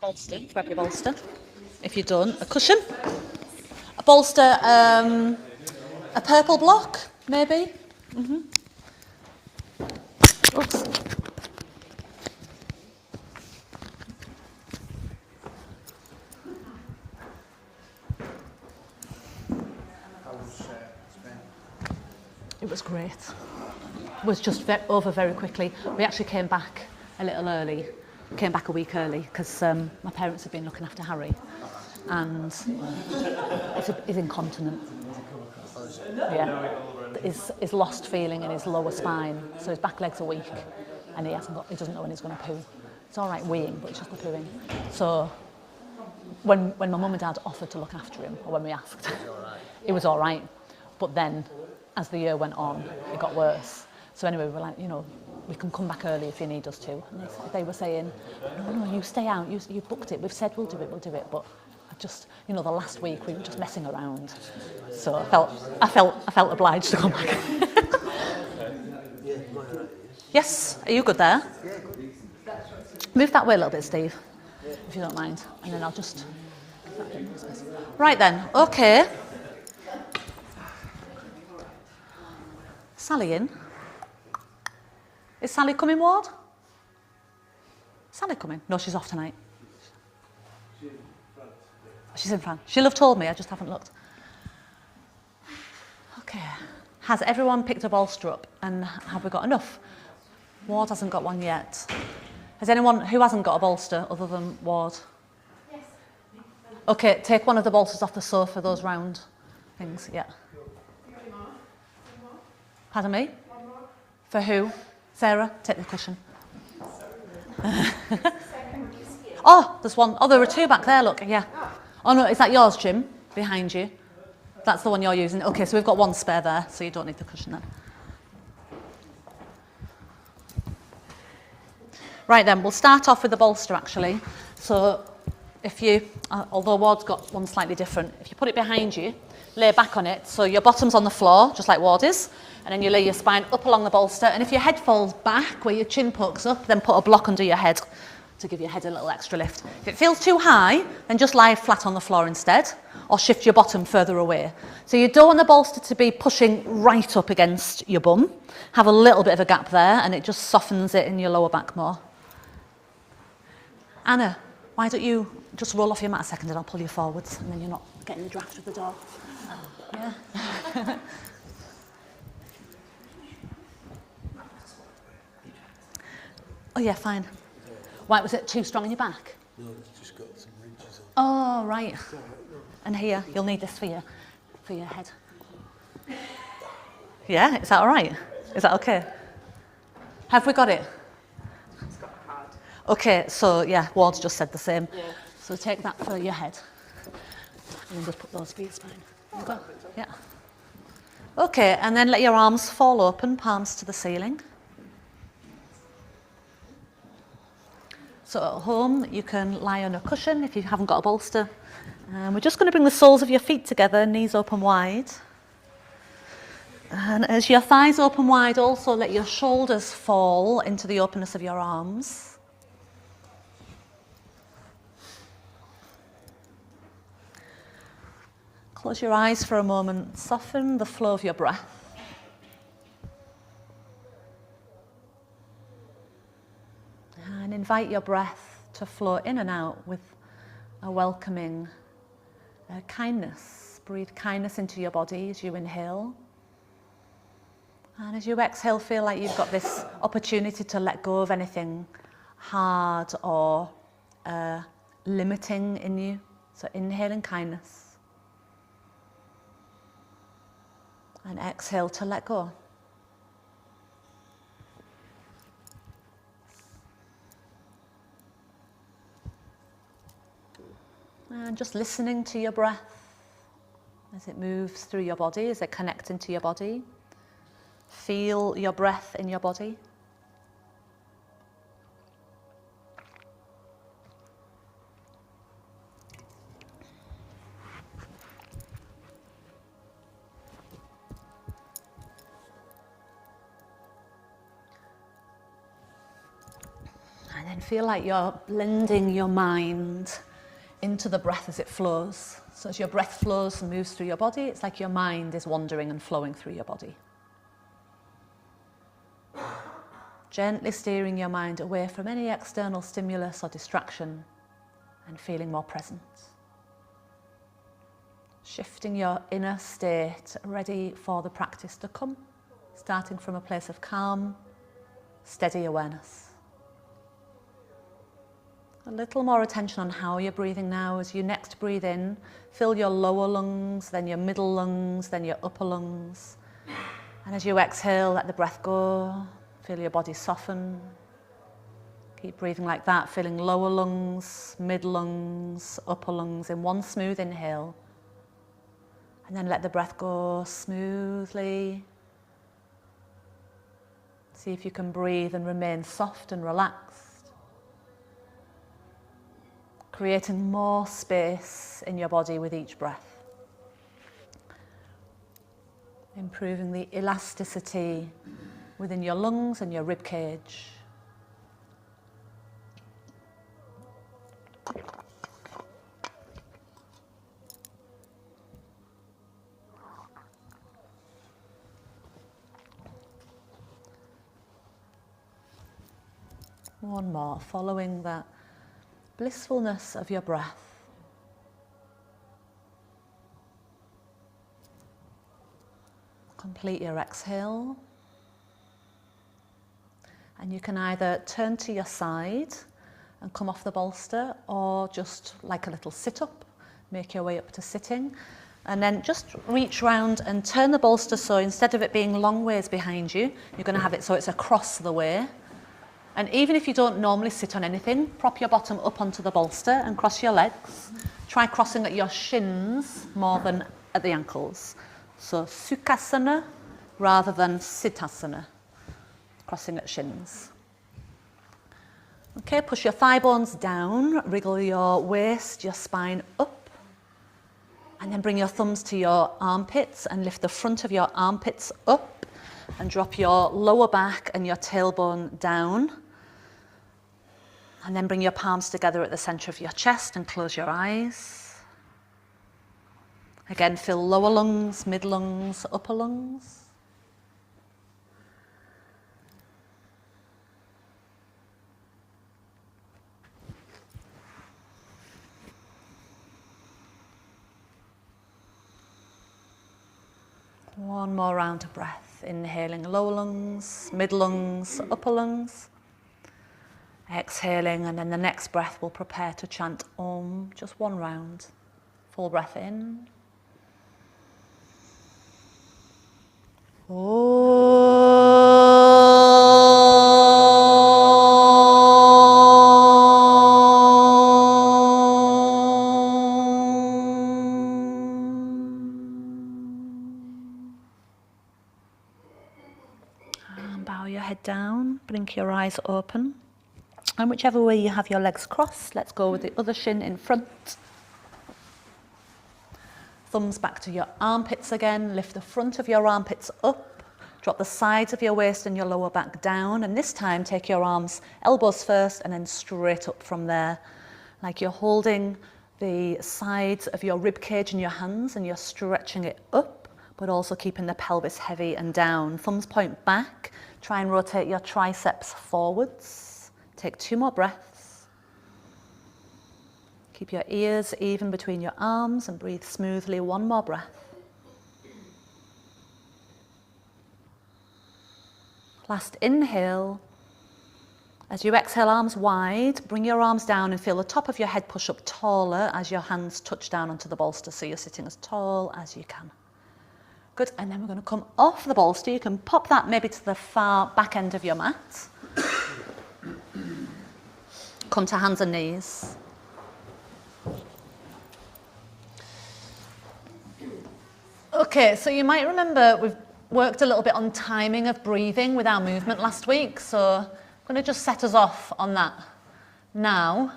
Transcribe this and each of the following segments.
bolster, grab your bolster. If you don't, a cushion, a bolster, a purple block, maybe. Oops. It was great. It was just over very quickly. We actually came back a little early. Came back a week early because my parents have been looking after Harry, and he's incontinent. Yeah, his lost feeling in his lower spine, so his back legs are weak, and he doesn't know when he's going to poo. It's all right weeing, but it's just the pooing. So when my mum and dad offered to look after him, or when we asked, it was all right. But then, as the year went on, it got worse. So anyway, we were like, we can come back early if you need us to. And they were saying, no, you stay out. You booked it. We've said we'll do it. But I just, the last week we were just messing around. So I felt obliged to come back. Yes, are you good there? Move that way a little bit, Steve, if you don't mind. And then I'll just... Right then, okay. Sally in? Is Sally coming, Ward? Sally coming? No, she's off tonight. She's in France. She'll have told me, I just haven't looked. Okay. Has everyone picked a bolster up? And have we got enough? Ward hasn't got one yet. Has anyone who hasn't got a bolster other than Ward? Yes. Okay, take one of the bolsters off the sofa, those round things, yeah. Pardon me? One more. For who? Sarah, take the cushion. Oh, there's one. Oh, there were two back there, look, yeah. Oh no, is that yours, Jim? Behind you? That's the one you're using. Okay, so we've got one spare there, so you don't need the cushion then. Right then, we'll start off with the bolster actually. So if you, although Ward's got one slightly different, if you put it behind you, lay back on it, so your bottom's on the floor, just like Ward is, and then you lay your spine up along the bolster, and if your head falls back where your chin pokes up, then put a block under your head to give your head a little extra lift. If it feels too high, then just lie flat on the floor instead, or shift your bottom further away. So you don't want the bolster to be pushing right up against your bum. Have a little bit of a gap there, and it just softens it in your lower back more. Anna, why don't you just roll off your mat a second and I'll pull you forwards, and then you're not getting the draft of the door. Yeah. Oh yeah, fine. Why, was it too strong in your back? No, it's just got some ridges Oh, on. right. And here, you'll need this for your head. Yeah, is that all right? Is that okay? Have we got it? It's got a card. Okay, so yeah, Ward's just said the same. Yeah. So take that for your head. And then just put those for your spine. You go. Yeah. Okay, and then let your arms fall open, palms to the ceiling. So at home, you can lie on a cushion if you haven't got a bolster. And we're just going to bring the soles of your feet together, knees open wide. And as your thighs open wide, also let your shoulders fall into the openness of your arms. Close your eyes for a moment, soften the flow of your breath. And invite your breath to flow in and out with a welcoming kindness. Breathe kindness into your body as you inhale. And as you exhale, feel like you've got this opportunity to let go of anything hard or limiting in you. So inhaling kindness. And exhale to let go. And just listening to your breath as it moves through your body, as it connects into your body. Feel your breath in your body. And then And feel like you're blending your mind into the breath as it flows. So as your breath flows and moves through your body, it's like your mind is wandering and flowing through your body. Gently steering your mind away from any external stimulus or distraction and feeling more present. Shifting your inner state, ready for the practice to come, starting from a place of calm, steady awareness. A little more attention on how you're breathing now. As you next breathe in, fill your lower lungs, then your middle lungs, then your upper lungs. And as you exhale, let the breath go. Feel your body soften. Keep breathing like that, filling lower lungs, mid lungs, upper lungs in one smooth inhale. And then let the breath go smoothly. See if you can breathe and remain soft and relaxed. Creating more space in your body with each breath. Improving the elasticity within your lungs and your rib cage. One more, following that blissfulness of your breath. Complete your exhale. And you can either turn to your side and come off the bolster, or just like a little sit-up, make your way up to sitting. And then just reach round and turn the bolster, so instead of it being long ways behind you, you're going to have it so it's across the way. And even if you don't normally sit on anything, prop your bottom up onto the bolster and cross your legs. Try crossing at your shins more than at the ankles. So Sukhasana rather than Siddhasana, crossing at shins. Okay, push your thigh bones down, wriggle your waist, your spine up, and then bring your thumbs to your armpits and lift the front of your armpits up and drop your lower back and your tailbone down. And then bring your palms together at the center of your chest and close your eyes. Again, fill lower lungs, mid lungs, upper lungs. One more round of breath, inhaling lower lungs, mid lungs, upper lungs. Exhaling, and then the next breath we'll prepare to chant Om, just one round. Full breath in. And bow your head down, blink your eyes open. And whichever way you have your legs crossed, let's go with the other shin in front. Thumbs back to your armpits again. Lift the front of your armpits up. Drop the sides of your waist and your lower back down. And this time, take your arms, elbows first, and then straight up from there. Like you're holding the sides of your rib cage in your hands and you're stretching it up, but also keeping the pelvis heavy and down. Thumbs point back. Try and rotate your triceps forwards. Take 2 more breaths. Keep your ears even between your arms and breathe smoothly. 1 more breath. Last inhale. As you exhale, arms wide, bring your arms down and feel the top of your head push up taller as your hands touch down onto the bolster, so you're sitting as tall as you can. Good, and then we're going to come off the bolster. You can pop that maybe to the far back end of your mat. Come to hands and knees. Okay, so you might remember we've worked a little bit on timing of breathing with our movement last week, so I'm going to just set us off on that now.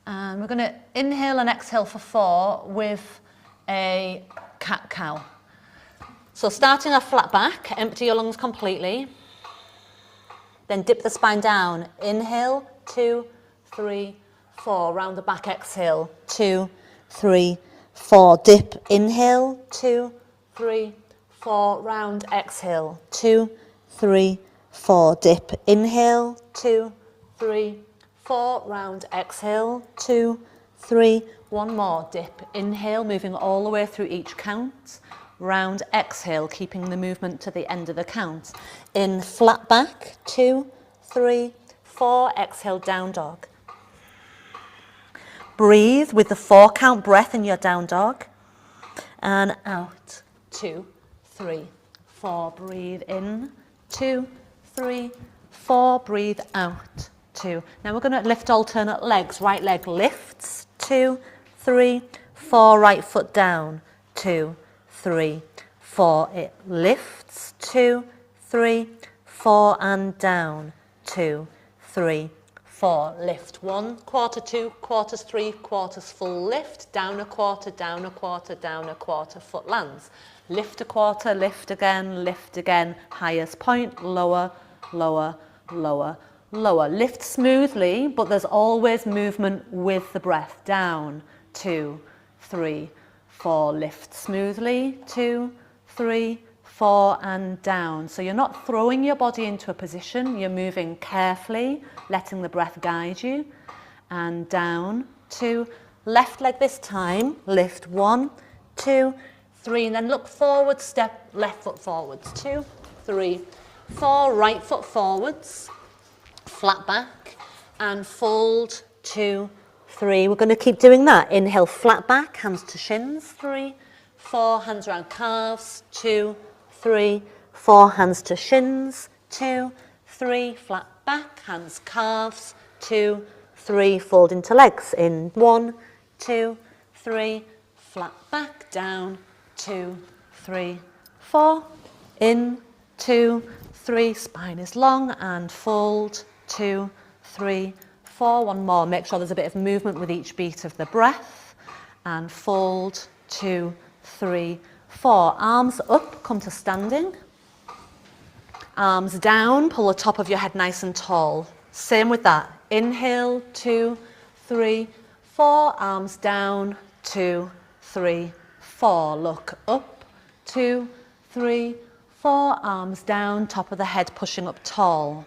And we're going to inhale and exhale for 4 with a cat-cow. So starting off flat back, empty your lungs completely. Then dip the spine down. Inhale, 2, 3, 4. Round the back, exhale. 2, 3, 4. Dip, inhale. 2, 3, 4. Round, exhale. 2, 3, 4. Dip, inhale. 2, 3, 4. Round, exhale. 2, 3. One more. Dip, inhale, moving all the way through each count. Round, exhale, keeping the movement to the end of the count. In, flat back. 2, 3, 4. Exhale, down dog. Breathe with the 4 count breath in your down dog. And out. 2, 3, 4. Breathe in. 2, 3, 4. Breathe out. 2. Now we're going to lift alternate legs. Right leg lifts. 2, 3, 4. Right foot down. 2, 3, 4. It lifts. 2, 3, 4. And down. 2, 3, 4. Lift 1, quarter 2, quarters 3, quarters full lift. Down a quarter, down a quarter, down a quarter. Foot lands. Lift a quarter, lift again, highest point, lower, lower, lower, lower. Lift smoothly, but there's always movement with the breath. Down, 2, 3, 4. Lift smoothly, 2, 3, 4, and down. So you're not throwing your body into a position, you're moving carefully, letting the breath guide you. And down, 2, left leg this time, lift 1, 2, 3, and then look forward, step left foot forwards. 2, 3, 4, right foot forwards, flat back, and fold. 2, 3. We're going to keep doing that. Inhale, flat back, hands to shins. 3, 4, hands around calves. 2, 3, 4, hands to shins. 2, 3, flat back, hands calves. 2, 3, fold into legs. In 1, 2, 3, flat back, down. 2, 3, 4. In 2, 3, spine is long and fold. 2, 3, 4. One more. Make sure there's a bit of movement with each beat of the breath. And fold. 2, 3, 4. Arms up, come to standing. Arms down, pull the top of your head nice and tall. Same with that. Inhale, 2, 3, 4. Arms down, 2, 3, 4. Look up, 2, 3, 4. Arms down, top of the head pushing up tall.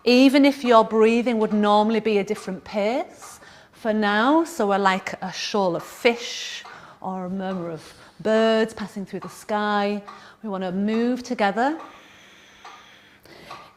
Even if your breathing would normally be a different pace, for now, so we're like a shoal of fish or a murmur of birds passing through the sky. We want to move together.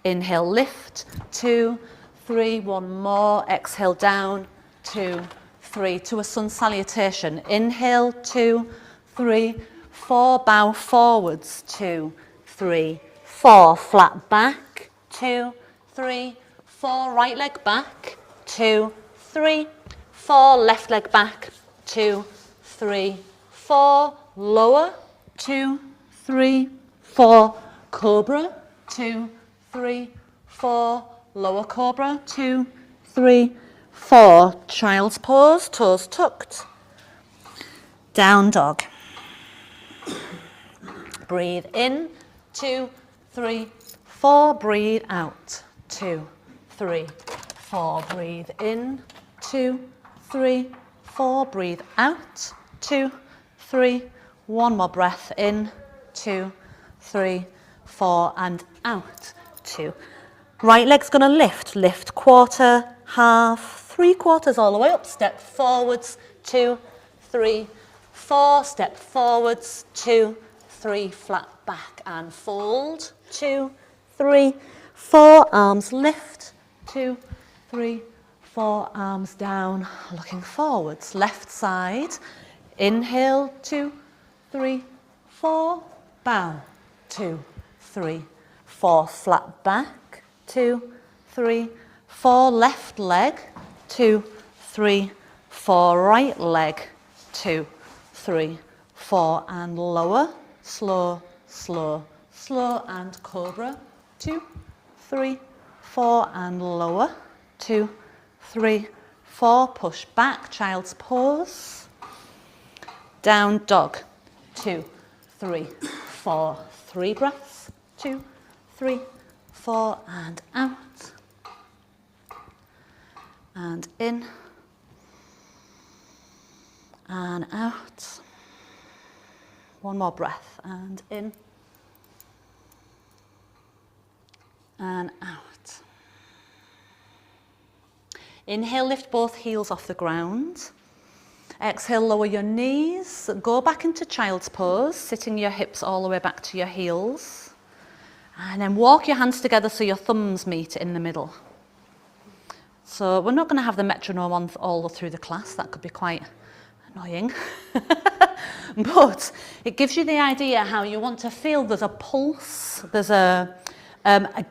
Inhale, lift, 2, 3, one more. Exhale, down, 2, 3, to a sun salutation. Inhale, 2, 3, 4, bow forwards. 2, 3, 4, flat back. 2, 3, 4, right leg back. 2, 3, 4, left leg back. 2, 3, 4, lower. 2, 3, 4, cobra. 2, 3, 4, lower cobra. 2, 3, 4, child's pose, toes tucked. Down dog. Breathe in. 2, 3, 4, breathe out. 2, 3, 4, breathe in. 2, 3, 4, breathe out. 2, 3, one more breath in. 2, 3, 4, and out. 2. Right leg's going to lift quarter, half, 3 quarters all the way up. Step forwards. 2, 3, 4. Step forwards. 2, 3, flat back and fold. 2, 3, 4. Arms lift. 2, 3, 4. Arms down, looking forwards. Left side. Inhale. 2, 3, 4. Bow. 2, 3, 4. Flat back. 2, 3, 4. Left leg. 2, 3, 4. Right leg. 2, 3, 4. And lower. Slow, slow, slow. And cobra. 2, 3, 4. And lower. 2, 3, 4. Push back. Child's pose. Down dog. 2, 3, 4. 3 breaths. 2, 3, 4. And out. and in and out. One more breath, and in and out. Inhale, lift both heels off the ground. Exhale, lower your knees, go back into child's pose, sitting your hips all the way back to your heels. And then walk your hands together so your thumbs meet in the middle. So we're not going to have the metronome on all through the class, that could be quite annoying. But it gives you the idea how you want to feel there's a pulse, there's a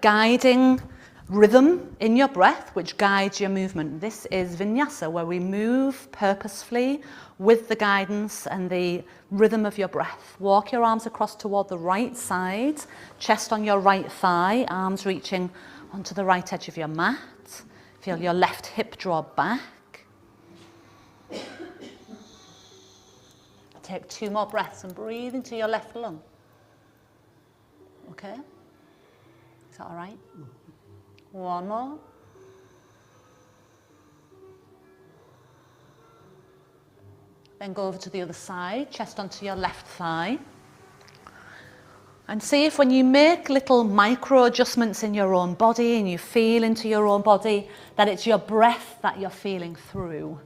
guiding rhythm in your breath which guides your movement. This is Vinyasa, where we move purposefully with the guidance and the rhythm of your breath. Walk your arms across toward the right side, chest on your right thigh, arms reaching onto the right edge of your mat. Feel your left hip draw back. Take 2 more breaths and breathe into your left lung. Okay? Is that all right? One more. Then go over to the other side, chest onto your left thigh. And see if when you make little micro adjustments in your own body and you feel into your own body, that it's your breath that you're feeling through.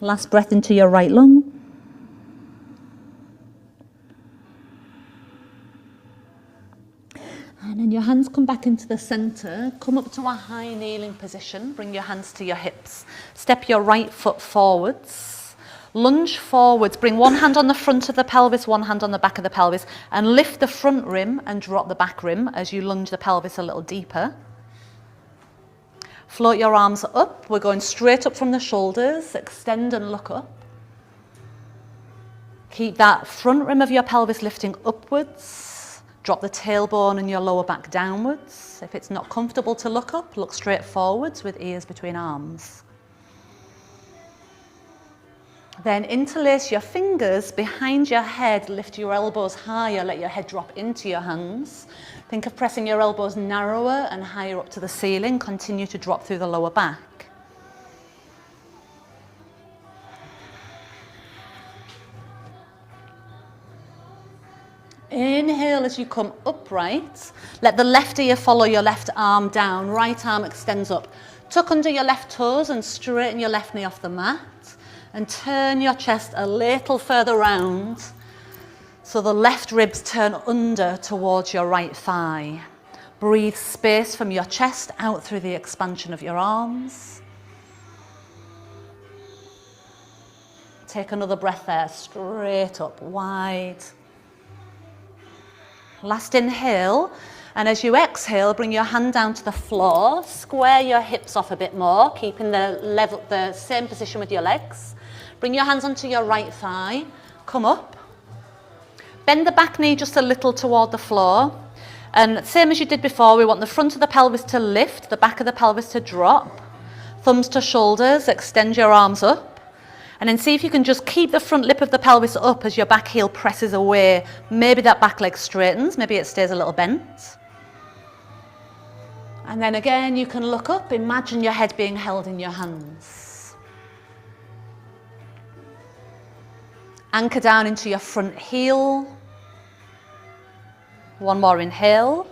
Last breath into your right lung. And then your hands come back into the center. Come up to a high kneeling position. Bring your hands to your hips. Step your right foot forwards. Lunge forwards. Bring one hand on the front of the pelvis, one hand on the back of the pelvis. And lift the front rim and drop the back rim as you lunge the pelvis a little deeper. Float your arms up. We're going straight up from the shoulders. Extend and look up. Keep that front rim of your pelvis lifting upwards. Drop the tailbone and your lower back downwards. If it's not comfortable to look up, look straight forwards with ears between arms. Then interlace your fingers behind your head. Lift your elbows higher. Let your head drop into your hands. Think of pressing your elbows narrower and higher up to the ceiling. Continue to drop through the lower back. Inhale as you come upright. Let the left ear follow your left arm down. Right arm extends up. Tuck under your left toes and straighten your left knee off the mat. And turn your chest a little further round so the left ribs turn under towards your right thigh. Breathe space from your chest out through the expansion of your arms. Take another breath there, straight up, wide. Last inhale, and as you exhale, bring your hand down to the floor, square your hips off a bit more, keeping the same position with your legs. Bring your hands onto your right thigh, come up. Bend the back knee just a little toward the floor. And same as you did before, we want the front of the pelvis to lift, the back of the pelvis to drop. Thumbs to shoulders, extend your arms up. And then see if you can just keep the front lip of the pelvis up as your back heel presses away. Maybe that back leg straightens, maybe it stays a little bent. And then again, you can look up, imagine your head being held in your hands. Anchor down into your front heel. One more inhale.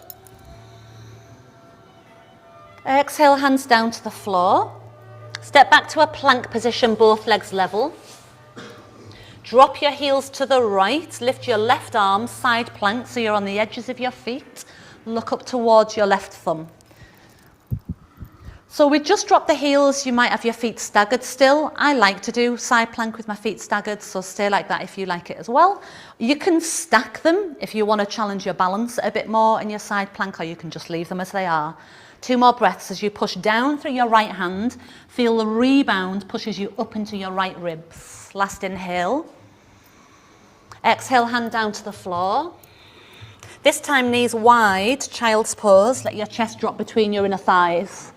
Exhale, hands down to the floor. Step back to a plank position, both legs level. Drop your heels to the right. Lift your left arm, side plank, so you're on the edges of your feet. Look up towards your left thumb. So we just drop the heels. You might have your feet staggered still. I like to do side plank with my feet staggered, so stay like that if you like it as well. You can stack them if you want to challenge your balance a bit more in your side plank, or you can just leave them as they are. 2 more breaths as you push down through your right hand. Feel the rebound pushes you up into your right ribs. Last inhale. Exhale, hand down to the floor. This time knees wide, child's pose. Let your chest drop between your inner thighs.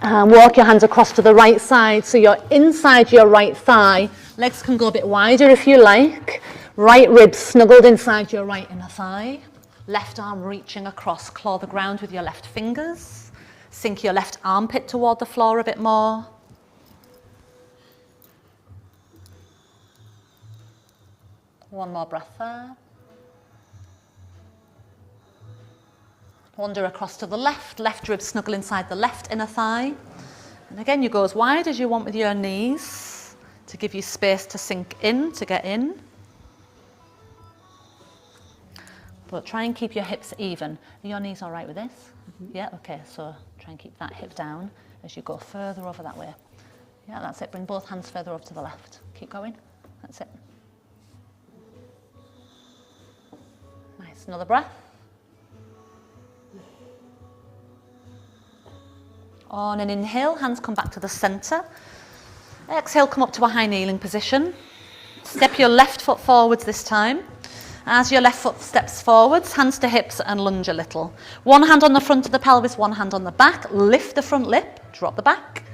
And walk your hands across to the right side so you're inside your right thigh. Legs can go a bit wider if you like. Right ribs snuggled inside your right inner thigh. Left arm reaching across, claw the ground with your left fingers. Sink your left armpit toward the floor a bit more. One more breath there. Wander across to the left rib snuggle inside the left inner thigh. And again, you go as wide as you want with your knees to give you space to sink in, to get in. But try and keep your hips even. Are your knees all right with this? Mm-hmm. Yeah, okay, so try and keep that hip down as you go further over that way. Yeah, that's it. Bring both hands further over to the left. Keep going. That's it. Nice. Another breath. On an inhale, hands come back to the centre. Exhale, come up to a high kneeling position. Step your left foot forwards this time. As your left foot steps forwards, hands to hips and lunge a little. One hand on the front of the pelvis, one hand on the back. Lift the front lip, drop the back.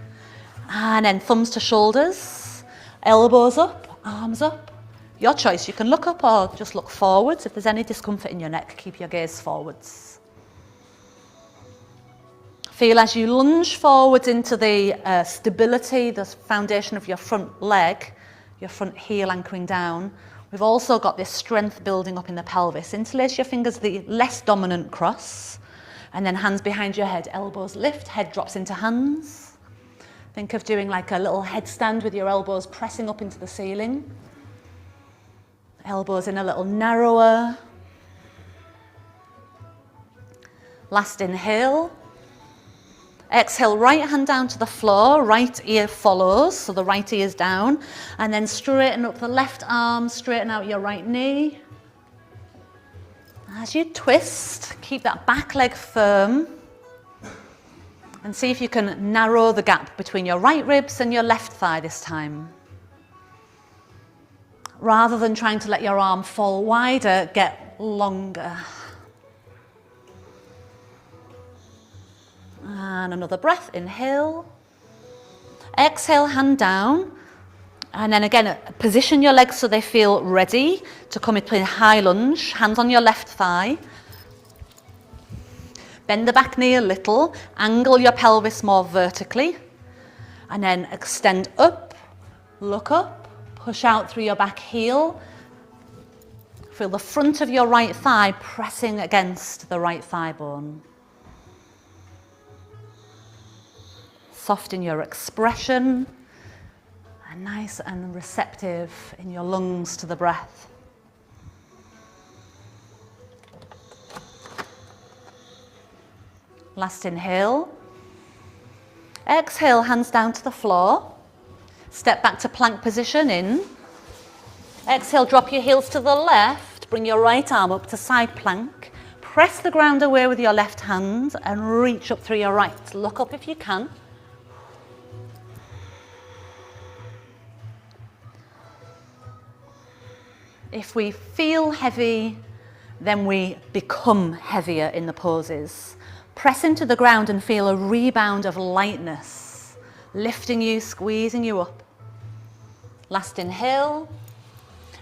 And then thumbs to shoulders, elbows up, arms up. Your choice, you can look up or just look forwards. If there's any discomfort in your neck, keep your gaze forwards. Feel as you lunge forwards into the stability, the foundation of your front leg, your front heel anchoring down. We've also got this strength building up in the pelvis. Interlace your fingers, the less dominant cross, and then hands behind your head. Elbows lift, head drops into hands. Think of doing like a little headstand with your elbows pressing up into the ceiling. Elbows in a little narrower. Last inhale. Exhale, right hand down to the floor, right ear follows, so the right ear's down. And then straighten up the left arm, straighten out your right knee. As you twist, keep that back leg firm. And see if you can narrow the gap between your right ribs and your left thigh this time. Rather than trying to let your arm fall wider, get longer. And another breath, inhale. Exhale, hand down. And then again, position your legs so they feel ready to come into a high lunge. Hands on your left thigh. Bend the back knee a little. Angle your pelvis more vertically. And then extend up, look up, push out through your back heel. Feel the front of your right thigh pressing against the right thigh bone. Soften your expression, and nice and receptive in your lungs to the breath. Last inhale. Exhale, hands down to the floor. Step back to plank position in. Exhale, drop your heels to the left. Bring your right arm up to side plank. Press the ground away with your left hand and reach up through your right. Look up if you can. If we feel heavy, then we become heavier in the poses. Press into the ground and feel a rebound of lightness, lifting you, squeezing you up. Last inhale.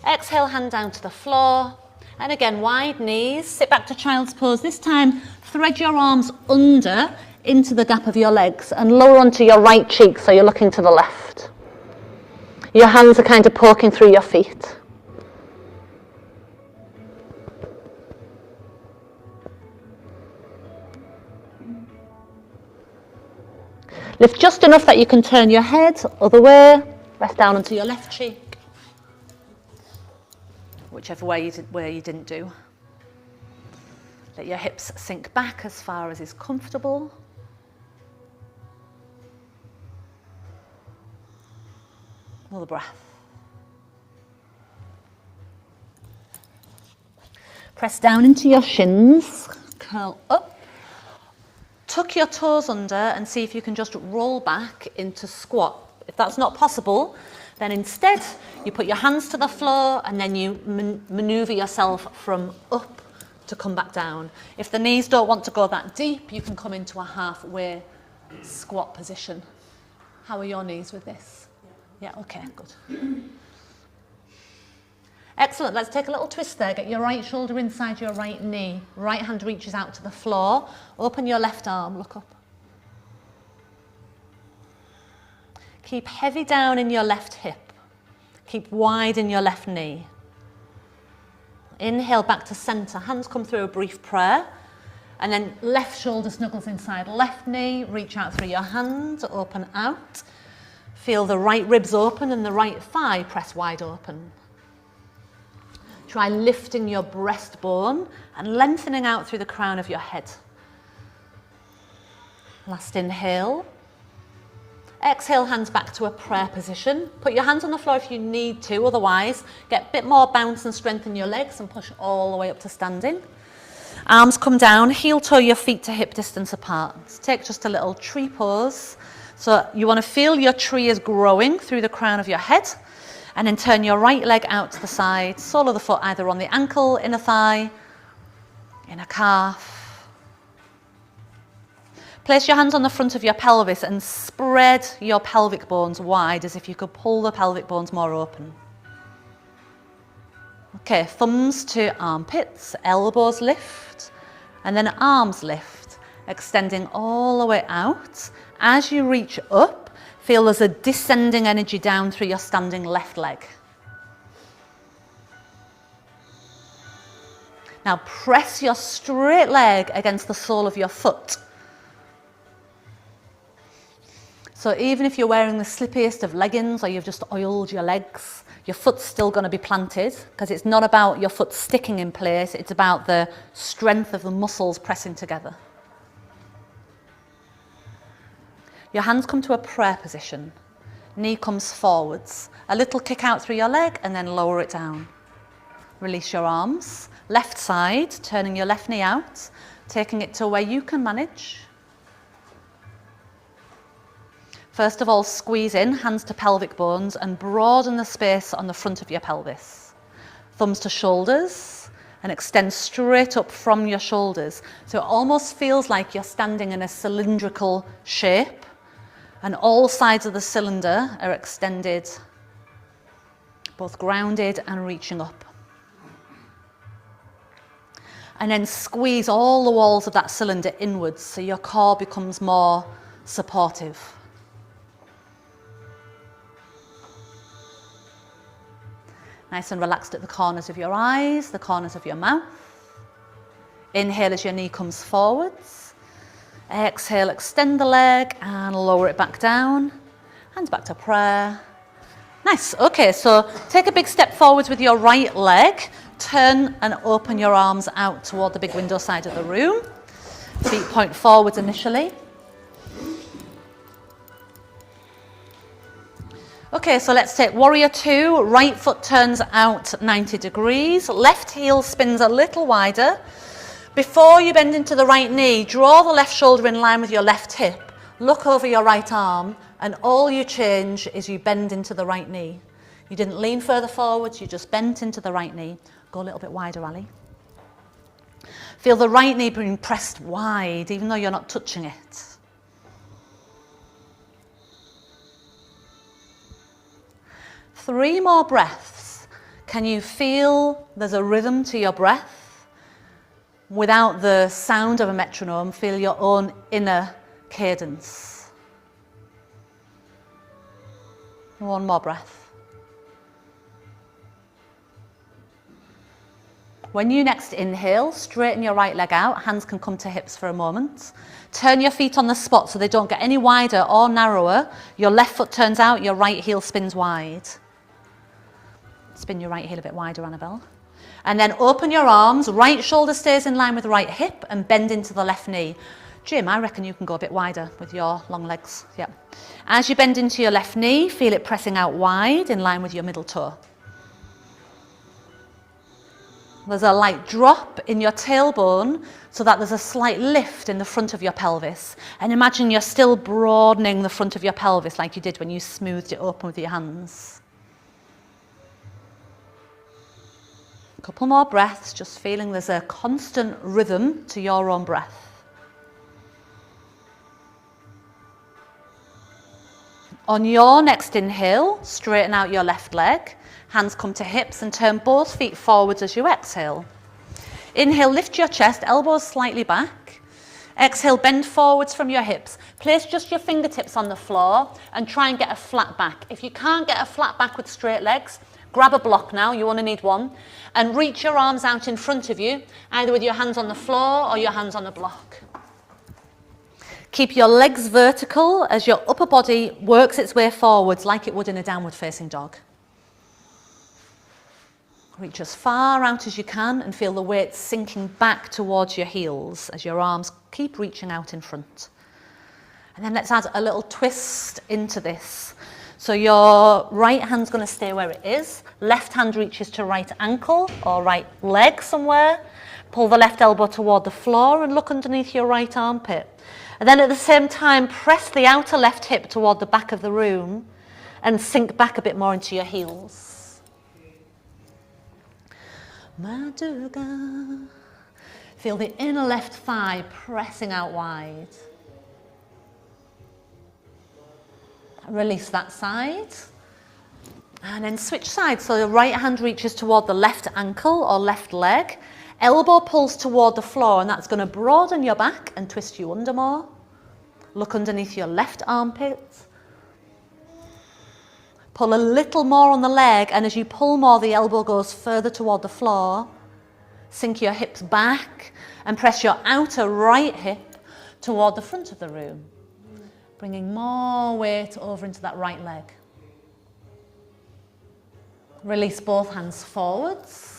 Exhale, hand down to the floor. And again, wide knees, sit back to child's pose. This time, thread your arms under into the gap of your legs and lower onto your right cheek so you're looking to the left. Your hands are kind of poking through your feet. Lift just enough that you can turn your head other way, rest down onto your left cheek, whichever way you didn't do. Let your hips sink back as far as is comfortable. Another breath. Press down into your shins, curl up. Tuck your toes under and see if you can just roll back into squat If that's not possible, then instead you put your hands to the floor and then you maneuver yourself from up to come back down. If the knees don't want to go that deep, you can come into a halfway squat position. How are your knees with this? Yeah, okay, good. Excellent, let's take a little twist there. Get your right shoulder inside your right knee. Right hand reaches out to the floor. Open your left arm, look up. Keep heavy down in your left hip. Keep wide in your left knee. Inhale back to center. Hands come through a brief prayer. And then left shoulder snuggles inside left knee. Reach out through your hands, open out. Feel the right ribs open and the right thigh press wide open. Try lifting your breastbone and lengthening out through the crown of your head. Last inhale. Exhale, hands back to a prayer position. Put your hands on the floor if you need to, otherwise get a bit more bounce and strengthen your legs and push all the way up to standing. Arms come down, heel toe your feet to hip distance apart. Take just a little tree pose. So you want to feel your tree is growing through the crown of your head, and then turn your right leg out to the side, sole of the foot either on the ankle, inner thigh, inner calf. Place your hands on the front of your pelvis and spread your pelvic bones wide as if you could pull the pelvic bones more open. Okay, thumbs to armpits, elbows lift, and then arms lift, extending all the way out. As you reach up, feel there's a descending energy down through your standing left leg. Now press your straight leg against the sole of your foot. So even if you're wearing the slippiest of leggings or you've just oiled your legs, your foot's still going to be planted, because it's not about your foot sticking in place, it's about the strength of the muscles pressing together. Your hands come to a prayer position. Knee comes forwards. A little kick out through your leg and then lower it down. Release your arms. Left side, turning your left knee out, taking it to where you can manage. First of all, squeeze in, hands to pelvic bones, and broaden the space on the front of your pelvis. Thumbs to shoulders, and extend straight up from your shoulders. So it almost feels like you're standing in a cylindrical shape, and all sides of the cylinder are extended, both grounded and reaching up. And then squeeze all the walls of that cylinder inwards so your core becomes more supportive. Nice and relaxed at the corners of your eyes, the corners of your mouth. Inhale as your knee comes forwards. Exhale, extend the leg and lower it back down. Hands back to prayer. Nice. Okay, so take a big step forwards with your right leg. Turn and open your arms out toward the big window side of the room. Feet point forwards initially. Okay, so let's take warrior two. Right foot turns out 90 degrees. Left heel spins a little wider. Before you bend into the right knee, draw the left shoulder in line with your left hip. Look over your right arm, and all you change is you bend into the right knee. You didn't lean further forwards, you just bent into the right knee. Go a little bit wider, Ali. Feel the right knee being pressed wide, even though you're not touching it. Three more breaths. Can you feel there's a rhythm to your breath? Without the sound of a metronome, feel your own inner cadence. One more breath. When you next inhale, straighten your right leg out. Hands can come to hips for a moment. Turn your feet on the spot so they don't get any wider or narrower. Your left foot turns out, your right heel spins wide. Spin your right heel a bit wider, Annabelle. And then open your arms, right shoulder stays in line with the right hip and bend into the left knee. Jim, I reckon you can go a bit wider with your long legs. Yeah. As you bend into your left knee, feel it pressing out wide in line with your middle toe. There's a light drop in your tailbone so that there's a slight lift in the front of your pelvis. And imagine you're still broadening the front of your pelvis like you did when you smoothed it open with your hands. A couple more breaths, just feeling there's a constant rhythm to your own breath. On your next inhale, straighten out your left leg. Hands come to hips and turn both feet forwards as you exhale. Inhale, lift your chest, elbows slightly back. Exhale, bend forwards from your hips. Place just your fingertips on the floor and try and get a flat back. If you can't get a flat back with straight legs, grab a block now, you only need one, and reach your arms out in front of you, either with your hands on the floor or your hands on the block. Keep your legs vertical as your upper body works its way forwards like it would in a downward facing dog. Reach as far out as you can and feel the weight sinking back towards your heels as your arms keep reaching out in front. And then let's add a little twist into this. So your right hand's going to stay where it is. Left hand reaches to right ankle or right leg somewhere. Pull the left elbow toward the floor and look underneath your right armpit. And then at the same time, press the outer left hip toward the back of the room and sink back a bit more into your heels. Ma Durga. Feel the inner left thigh pressing out wide. Release that side. And then switch sides. So the right hand reaches toward the left ankle or left leg. Elbow pulls toward the floor, and that's going to broaden your back and twist you under more. Look underneath your left armpit. Pull a little more on the leg, and as you pull more, the elbow goes further toward the floor. Sink your hips back and press your outer right hip toward the front of the room, bringing more weight over into that right leg. Release both hands forwards.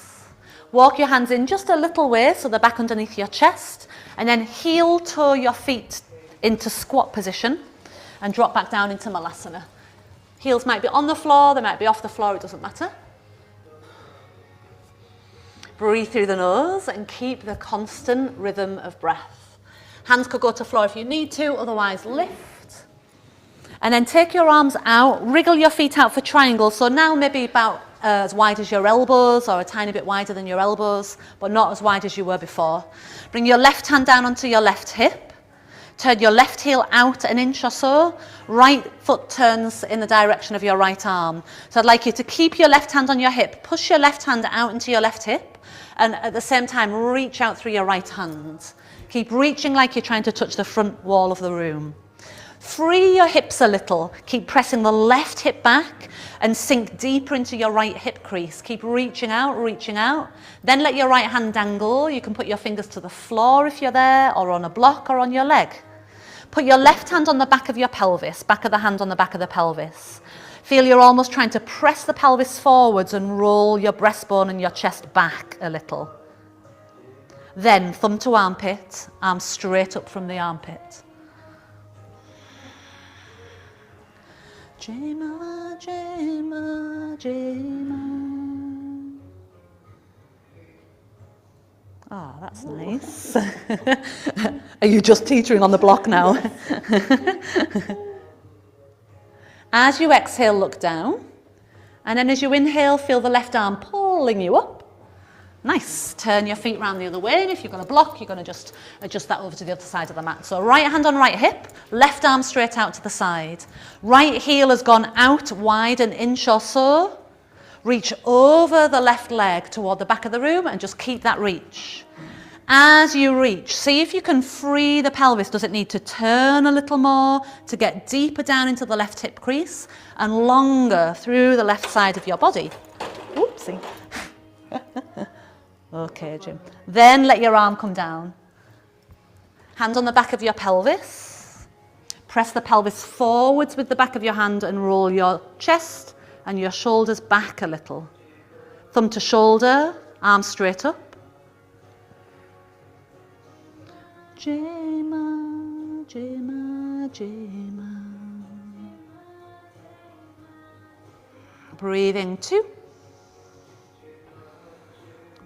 Walk your hands in just a little way, so they're back underneath your chest, and then heel toe your feet into squat position and drop back down into Malasana. Heels might be on the floor, they might be off the floor, it doesn't matter. Breathe through the nose and keep the constant rhythm of breath. Hands could go to floor if you need to, otherwise lift. And then take your arms out, wriggle your feet out for triangles. So now maybe about as wide as your elbows or a tiny bit wider than your elbows, but not as wide as you were before. Bring your left hand down onto your left hip. Turn your left heel out an inch or so. Right foot turns in the direction of your right arm. So I'd like you to keep your left hand on your hip. Push your left hand out into your left hip. And at the same time, reach out through your right hand. Keep reaching like you're trying to touch the front wall of the room. Free your hips a little. Keep pressing the left hip back and sink deeper into your right hip crease. Keep reaching out, reaching out. Then let your right hand dangle. You can put your fingers to the floor if you're there, or on a block or on your leg. Put your left hand on the back of your pelvis, back of the hand on the back of the pelvis. Feel you're almost trying to press the pelvis forwards and roll your breastbone and your chest back a little. Then thumb to armpit, arms straight up from the armpit. Jema, Jema, Jema. Ah, oh, that's nice. Are you just teetering on the block now? As you exhale, look down. And then as you inhale, feel the left arm pulling you up. Nice. Turn your feet round the other way. And if you've got a block, you're going to just adjust that over to the other side of the mat. So right hand on right hip, left arm straight out to the side. Right heel has gone out wide an inch or so. Reach over the left leg toward the back of the room and just keep that reach. As you reach, see if you can free the pelvis. Does it need to turn a little more to get deeper down into the left hip crease and longer through the left side of your body? Oopsie. Okay, Jim. Then let your arm come down. Hand on the back of your pelvis. Press the pelvis forwards with the back of your hand and roll your chest and your shoulders back a little. Thumb to shoulder, arm straight up. Jema, Jema, Jema. Breathing 2.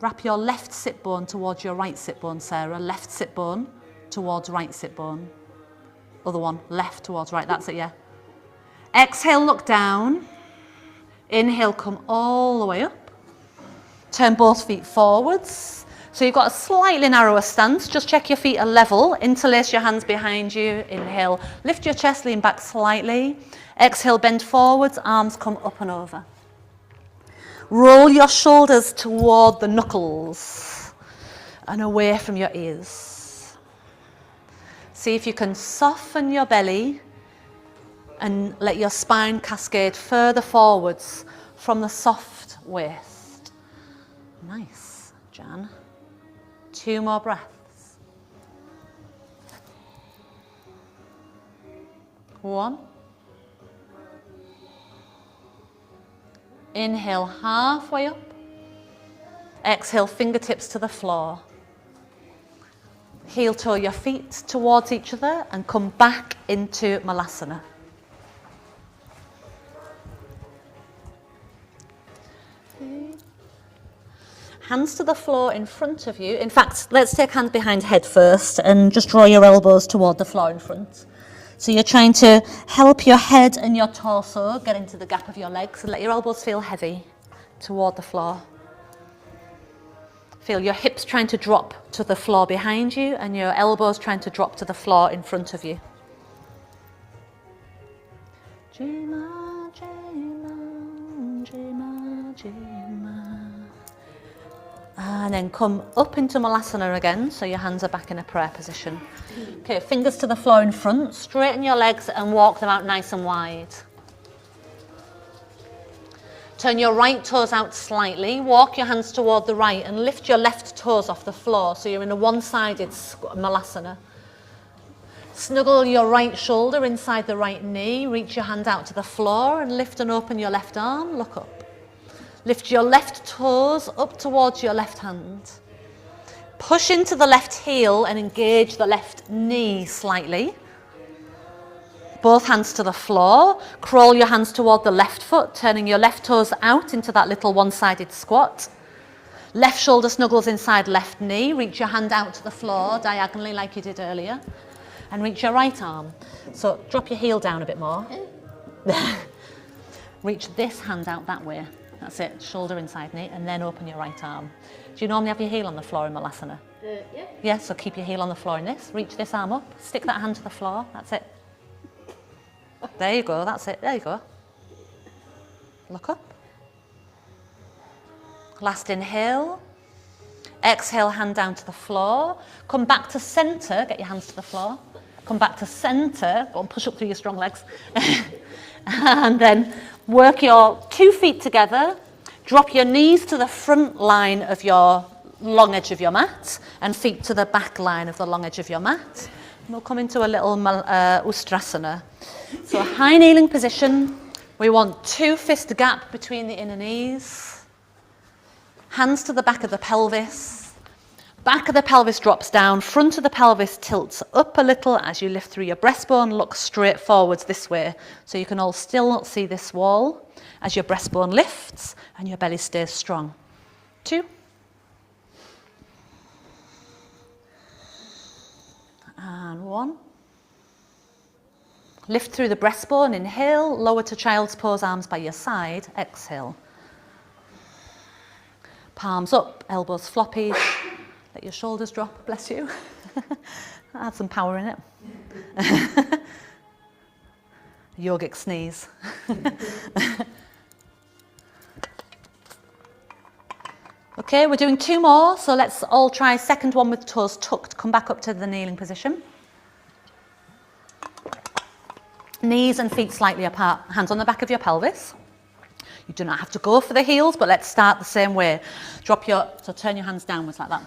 Wrap your left sit bone towards your right sit bone, Sarah. Left sit bone towards right sit bone. Other one, left towards right. That's it, yeah. Exhale, look down. Inhale, come all the way up. Turn both feet forwards. So you've got a slightly narrower stance. Just check your feet are level. Interlace your hands behind you. Inhale, lift your chest, lean back slightly. Exhale, bend forwards, arms come up and over. Roll your shoulders toward the knuckles and away from your ears. See if you can soften your belly and let your spine cascade further forwards from the soft waist. Nice, Jan. 2 more breaths. 1. Inhale halfway up. Exhale fingertips to the floor. Heel toe your feet towards each other and come back into Malasana. Hands to the floor in front of you. In fact, let's take hands behind head first and just draw your elbows toward the floor in front. So you're trying to help your head and your torso get into the gap of your legs and let your elbows feel heavy toward the floor. Feel your hips trying to drop to the floor behind you and your elbows trying to drop to the floor in front of you. Jima, Jima, Jima, Jima. And then come up into Malasana again, so your hands are back in a prayer position. Okay, fingers to the floor in front, straighten your legs and walk them out nice and wide. Turn your right toes out slightly, walk your hands toward the right and lift your left toes off the floor so you're in a one-sided Malasana. Snuggle your right shoulder inside the right knee, reach your hand out to the floor and lift and open your left arm, look up. Lift your left toes up towards your left hand. Push into the left heel and engage the left knee slightly. Both hands to the floor. Crawl your hands toward the left foot, turning your left toes out into that little one-sided squat. Left shoulder snuggles inside left knee. Reach your hand out to the floor diagonally like you did earlier. And reach your right arm. So drop your heel down a bit more. Reach this hand out that way. That's it, shoulder inside knee, and then open your right arm. Do you normally have your heel on the floor in Malasana? Yeah. Yeah, so keep your heel on the floor in this. Reach this arm up, stick that hand to the floor, that's it. There you go, that's it, there you go. Look up. Last inhale. Exhale, hand down to the floor. Come back to centre, get your hands to the floor. Come back to centre, go and push up through your strong legs. And then work your 2 feet together, drop your knees to the front line of your long edge of your mat and feet to the back line of the long edge of your mat. And we'll come into a little Ustrasana. So a high kneeling position. We want 2 fist gap between the inner knees. Hands to the back of the pelvis. Back of the pelvis drops down, front of the pelvis tilts up a little as you lift through your breastbone, look straight forwards this way. So you can all still see this wall as your breastbone lifts and your belly stays strong. 2. And 1. Lift through the breastbone, inhale, lower to child's pose, arms by your side, exhale. Palms up, elbows floppy. Let your shoulders drop, bless you. Add some power in it. Yogic sneeze. Okay, we're doing 2 more, so let's all try second one with toes tucked. Come back up to the kneeling position. Knees and feet slightly apart, hands on the back of your pelvis. You do not have to go for the heels, but let's start the same way. So turn your hands downwards like that.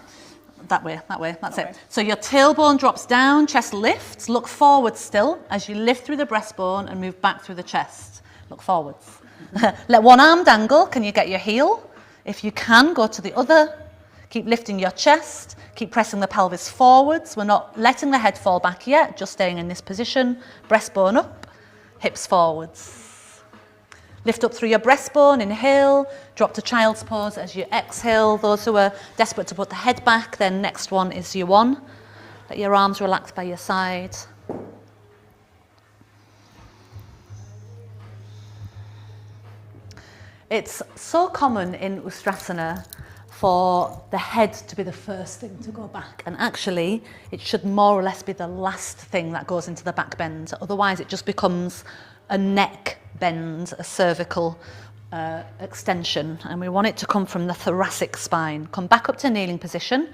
That way, that's it. So your tailbone drops down, chest lifts, look forward still as you lift through the breastbone and move back through the chest. Look forwards. Let one arm dangle, can you get your heel? If you can, go to the other. Keep lifting your chest, keep pressing the pelvis forwards. We're not letting the head fall back yet, just staying in this position. Breastbone up, hips forwards. Lift up through your breastbone, inhale, drop to child's pose as you exhale. Those who are desperate to put the head back, then next one is you one. Let your arms relax by your side. It's so common in Ustrasana for the head to be the first thing to go back, and actually it should more or less be the last thing that goes into the back bend. Otherwise it just becomes a neck bend, a cervical extension, and we want it to come from the thoracic spine. Come back up to kneeling position.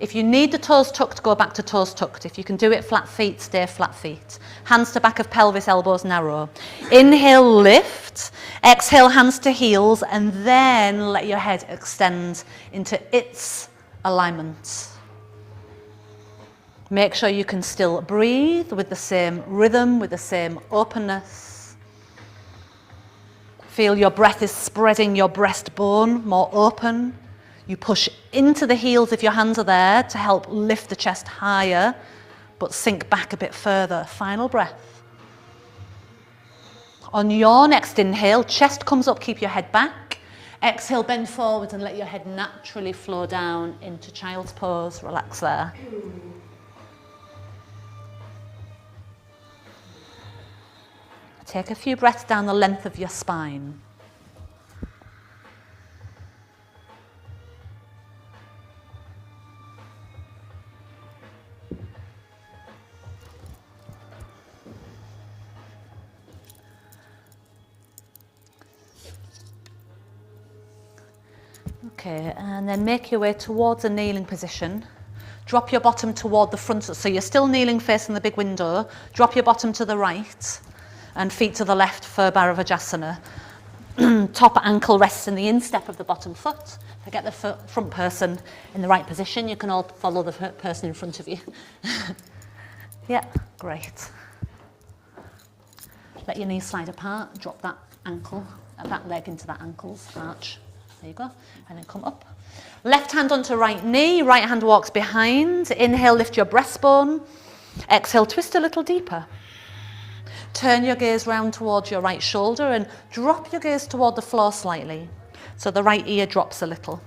If you need the toes tucked, go back to toes tucked. If you can do it flat feet, stay flat feet. Hands to back of pelvis, elbows narrow. Inhale, lift. Exhale, hands to heels, and then let your head extend into its alignment. Make sure you can still breathe with the same rhythm, with the same openness. Feel your breath is spreading your breastbone more open. You push into the heels if your hands are there to help lift the chest higher, but sink back a bit further. Final breath. On your next inhale, chest comes up, keep your head back. Exhale, bend forward and let your head naturally flow down into child's pose. Relax there. Take a few breaths down the length of your spine. Okay, and then make your way towards a kneeling position. Drop your bottom toward the front, so you're still kneeling facing the big window. Drop your bottom to the right and feet to the left for Bharavajasana. Top ankle rests in the instep of the bottom foot. If I get the front person in the right position, you can all follow the person in front of you. Yeah, great. Let your knees slide apart, drop that ankle, that leg into that ankle's arch. There you go, and then come up. Left hand onto right knee, right hand walks behind. Inhale, lift your breastbone. Exhale, twist a little deeper. Turn your gaze round towards your right shoulder and drop your gaze toward the floor slightly, so the right ear drops a little.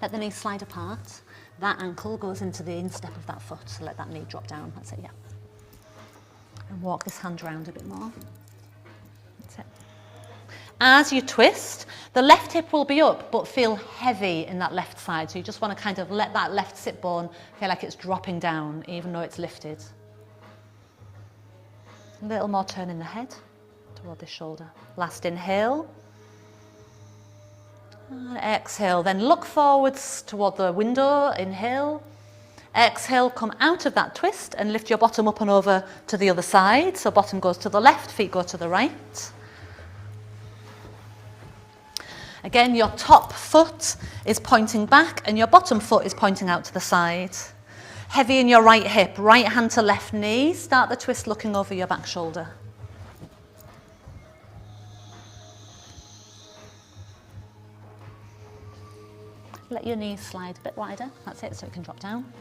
Let the knees slide apart. That ankle goes into the instep of that foot, so let that knee drop down. That's it, yeah. And walk this hand round a bit more. That's it. As you twist, the left hip will be up, but feel heavy in that left side. So you just want to kind of let that left sit bone feel like it's dropping down, even though it's lifted. A little more turn in the head toward the shoulder. Last inhale. And exhale. Then look forwards toward the window. Inhale. Exhale, come out of that twist and lift your bottom up and over to the other side. So bottom goes to the left, feet go to the right. Again, your top foot is pointing back and your bottom foot is pointing out to the side. Heavy in your right hip, right hand to left knee. Start the twist looking over your back shoulder. Let your knees slide a bit wider. That's it, so it can drop down.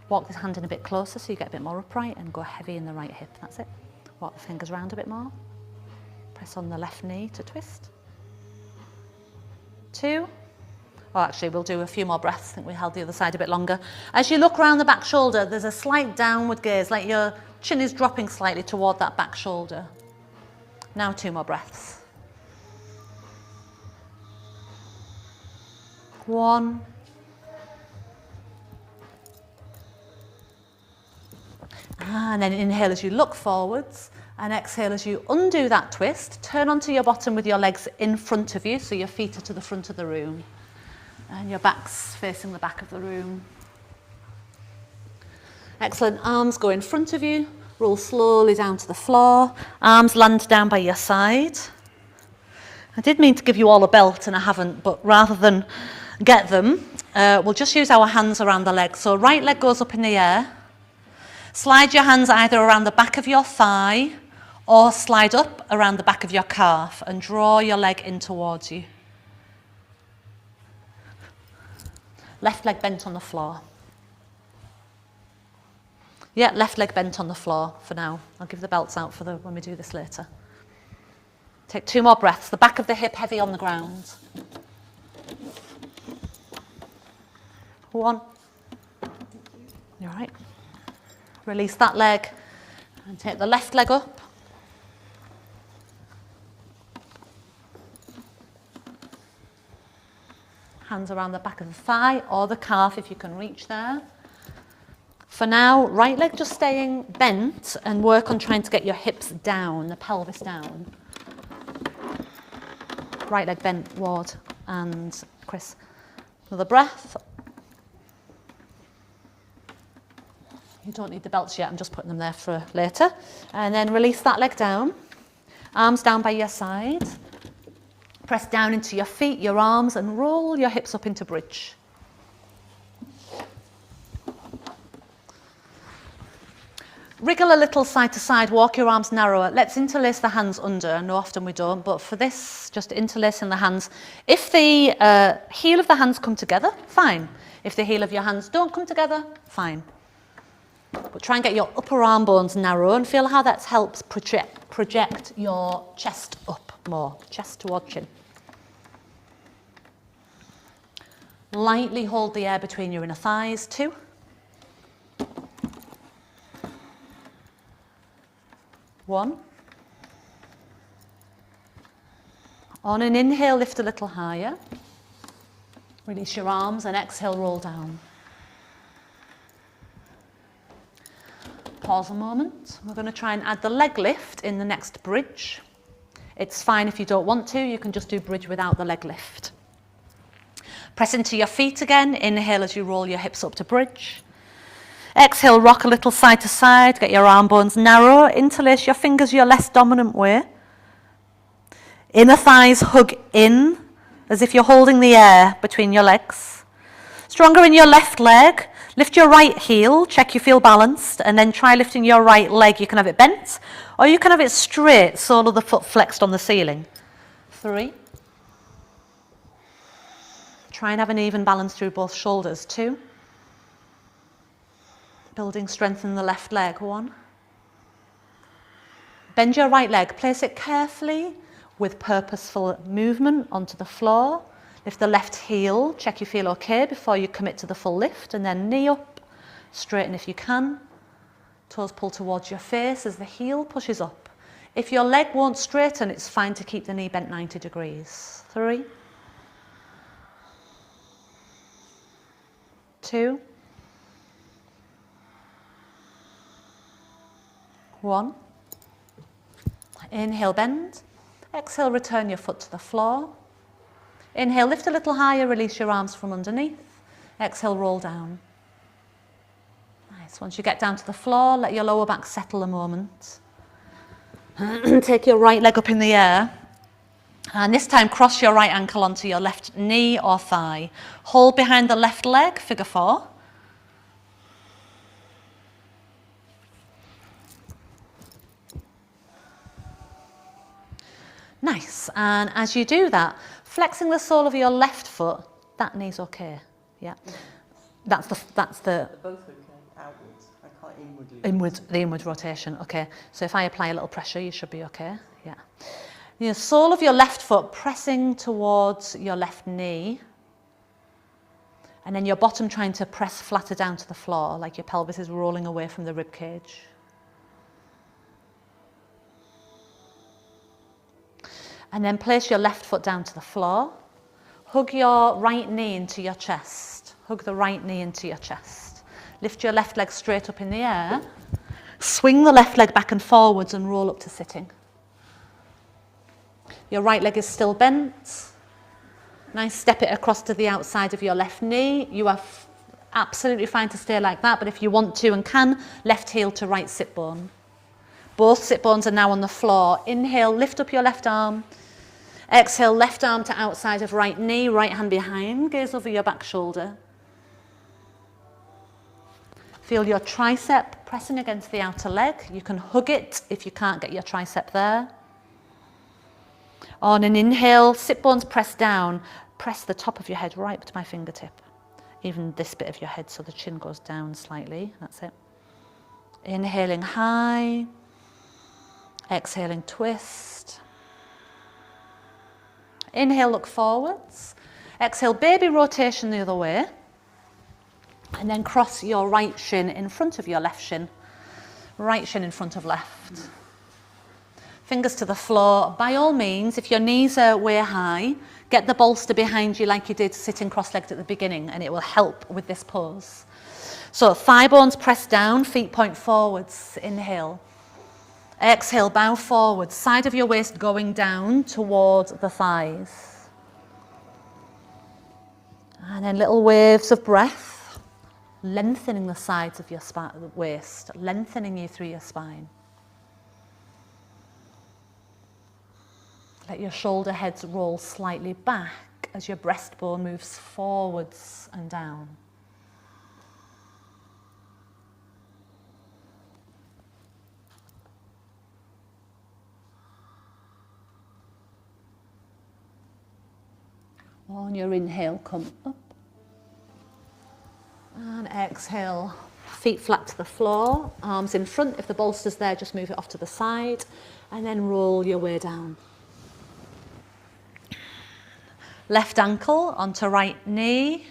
Walk this hand in a bit closer so you get a bit more upright and go heavy in the right hip. That's it. Walk the fingers round a bit more. Press on the left knee to twist. 2. Well, actually, we'll do a few more breaths. I think we held the other side a bit longer. As you look around the back shoulder, there's a slight downward gaze, like your chin is dropping slightly toward that back shoulder. Now 2 more breaths. 1. And then inhale as you look forwards, and exhale as you undo that twist. Turn onto your bottom with your legs in front of you, so your feet are to the front of the room. And your back's facing the back of the room. Excellent. Arms go in front of you. Roll slowly down to the floor. Arms land down by your side. I did mean to give you all a belt and I haven't, but rather than get them, we'll just use our hands around the legs. So right leg goes up in the air. Slide your hands either around the back of your thigh or slide up around the back of your calf and draw your leg in towards you. Left leg bent on the floor. Yeah, left leg bent on the floor for now. I'll give the belts out for when we do this later. Take 2 more breaths. The back of the hip heavy on the ground. 1. You're right. Release that leg and take the left leg up. Hands around the back of the thigh or the calf if you can reach there. For now, right leg just staying bent and work on trying to get your hips down, the pelvis down. Right leg bent, Ward and Chris. Another breath. You don't need the belts yet, I'm just putting them there for later. And then release that leg down. Arms down by your side. Press down into your feet, your arms, and roll your hips up into bridge. Wriggle a little side to side, walk your arms narrower. Let's interlace the hands under. I know often we don't, but for this, just interlacing the hands. If the heel of the hands come together, fine. If the heel of your hands don't come together, fine. But try and get your upper arm bones narrow and feel how that helps project your chest up more, chest toward chin. Lightly hold the air between your inner thighs, 2. 1. On an inhale, lift a little higher. Release your arms and exhale, roll down. Pause a moment. We're going to try and add the leg lift in the next bridge. It's fine if you don't want to, you can just do bridge without the leg lift. Press into your feet again, inhale as you roll your hips up to bridge. Exhale, rock a little side to side, get your arm bones narrow, interlace your fingers your less dominant way. Inner thighs hug in, as if you're holding the air between your legs. Stronger in your left leg, lift your right heel, check you feel balanced, and then try lifting your right leg. You can have it bent, or you can have it straight, sole of the foot flexed on the ceiling. 3. Try and have an even balance through both shoulders. 2. Building strength in the left leg. 1. Bend your right leg. Place it carefully with purposeful movement onto the floor. Lift the left heel. Check you feel okay before you commit to the full lift. And then knee up. Straighten if you can. Toes pull towards your face as the heel pushes up. If your leg won't straighten, it's fine to keep the knee bent 90 degrees. 3. 2. 1. Inhale, bend. Exhale, return your foot to the floor. Inhale, lift a little higher, release your arms from underneath. Exhale, roll down. Nice. Once you get down to the floor, let your lower back settle a moment. Take your right leg up in the air. And this time, cross your right ankle onto your left knee or thigh. Hold behind the left leg, figure 4. Nice. And as you do that, flexing the sole of your left foot, that knee's okay. Yeah. That's the They're both okay, outwards. I can't the inward rotation. Okay. So if I apply a little pressure, you should be okay. Yeah. The sole of your left foot pressing towards your left knee. And then your bottom trying to press flatter down to the floor, like your pelvis is rolling away from the rib cage. And then place your left foot down to the floor. Hug your right knee into your chest. Hug the right knee into your chest. Lift your left leg straight up in the air. Swing the left leg back and forwards and roll up to sitting. Your right leg is still bent. Nice, step it across to the outside of your left knee. You are absolutely fine to stay like that, but if you want to and can, left heel to right sit bone. Both sit bones are now on the floor. Inhale, lift up your left arm. Exhale, left arm to outside of right knee, right hand behind, gaze over your back shoulder. Feel your tricep pressing against the outer leg. You can hug it if you can't get your tricep there. On an inhale, sit bones press down. Press the top of your head right to my fingertip. Even this bit of your head so the chin goes down slightly. That's it. Inhaling high. Exhaling twist. Inhale, look forwards. Exhale, baby rotation the other way. And then cross your right shin in front of your left shin. Right shin in front of left. Fingers to the floor. By all means, if your knees are way high, get the bolster behind you like you did sitting cross-legged at the beginning, and it will help with this pose. So thigh bones press down, feet point forwards. Inhale. Exhale, bow forward. Side of your waist going down towards the thighs. And then little waves of breath, lengthening the sides of your waist, lengthening you through your spine. Let your shoulder heads roll slightly back as your breastbone moves forwards and down. On your inhale, come up. And exhale, feet flat to the floor, arms in front. If the bolster's there, just move it off to the side. And then roll your way down. Left ankle onto right knee.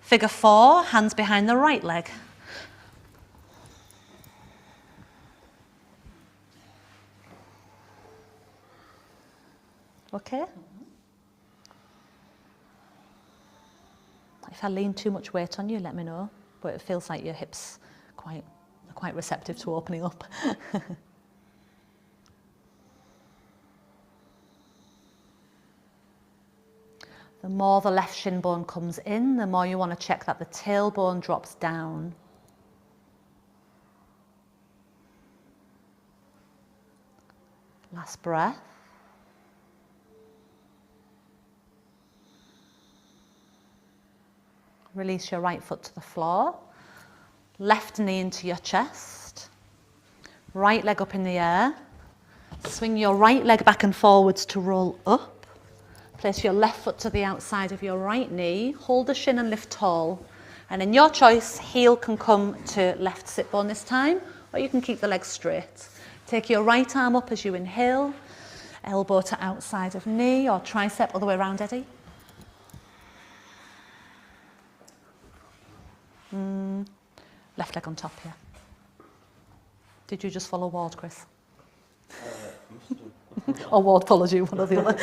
Figure 4, hands behind the right leg. Okay? If I lean too much weight on you, let me know. But it feels like your hips are quite receptive to opening up. The more the left shin bone comes in, the more you want to check that the tailbone drops down. Last breath. Release your right foot to the floor. Left knee into your chest. Right leg up in the air. Swing your right leg back and forwards to roll up. Place your left foot to the outside of your right knee. Hold the shin and lift tall. And in your choice, heel can come to left sit bone this time, or you can keep the legs straight. Take your right arm up as you inhale. Elbow to outside of knee or tricep, other way around, Eddie. Left leg on top here. Did you just follow Ward, Chris? Or Ward followed you, one or the other.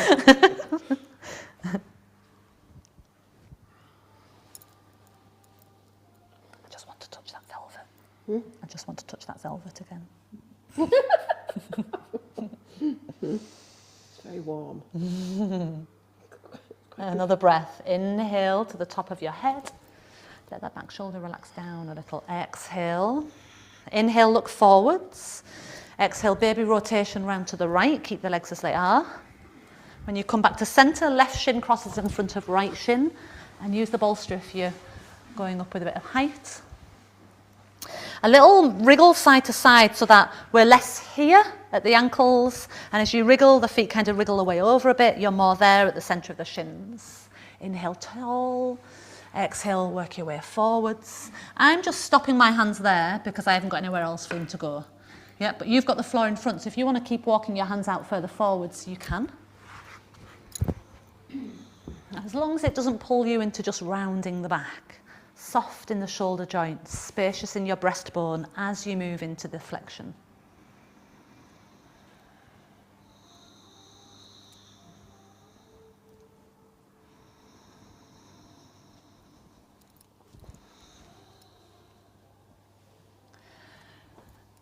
I just want to touch that velvet. I just want to touch that velvet again. It's very warm. Another breath. Inhale to the top of your head. Let that back shoulder relax down a little. Exhale. Inhale, look forwards. Exhale, baby rotation round to the right. Keep the legs as they are. When you come back to centre, left shin crosses in front of right shin. And use the bolster if you're going up with a bit of height. A little wriggle side to side so that we're less here at the ankles. And as you wriggle, the feet kind of wriggle away over a bit. You're more there at the centre of the shins. Inhale, tall. Exhale, work your way forwards. I'm just stopping my hands there because I haven't got anywhere else for them to go. Yeah, but you've got the floor in front, so if you want to keep walking your hands out further forwards, you can. As long as it doesn't pull you into just rounding the back. Soft in the shoulder joints, spacious in your breastbone as you move into the flexion.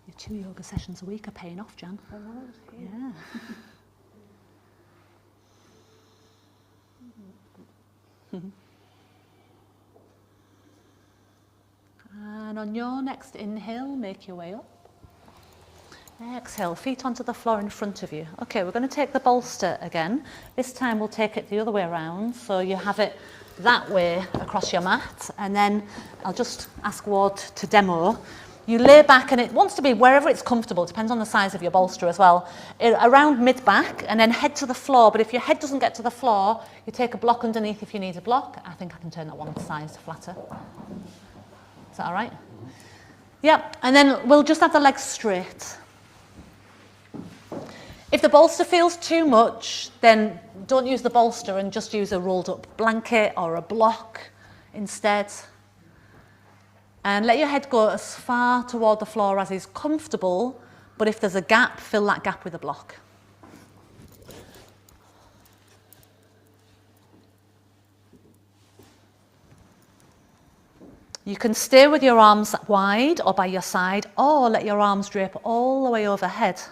Your 2 yoga sessions a week are paying off, Jan. I know, Yeah. And on your next inhale, make your way up. Exhale, feet onto the floor in front of you. Okay, we're going to take the bolster again. This time we'll take it the other way around, so you have it that way across your mat. And then I'll just ask Ward to demo. You lay back, and it wants to be wherever it's comfortable, depends on the size of your bolster as well, around mid-back, and then head to the floor. But if your head doesn't get to the floor, you take a block underneath if you need a block. I think I can turn that one size flatter. Is that all right? Yep, and then we'll just have the legs straight. If the bolster feels too much, then don't use the bolster and just use a rolled up blanket or a block instead. And let your head go as far toward the floor as is comfortable, but if there's a gap, fill that gap with a block. You can stay with your arms wide or by your side, or let your arms drape all the way overhead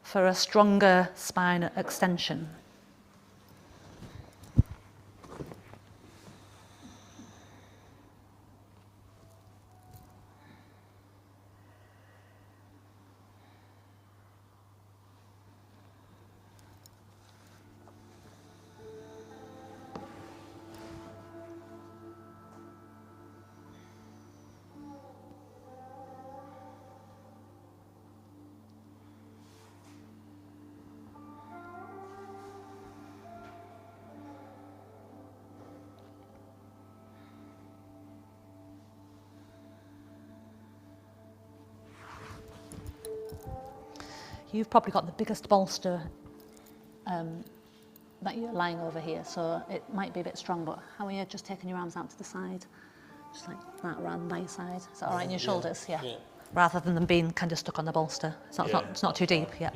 for a stronger spine extension. You've probably got the biggest bolster that you're lying over here, so it might be a bit strong, but how are you just taking your arms out to the side? Just like that around by your side. Is that all right in your shoulders? Yeah. Rather than them being kind of stuck on the bolster. It's not too deep. Yeah.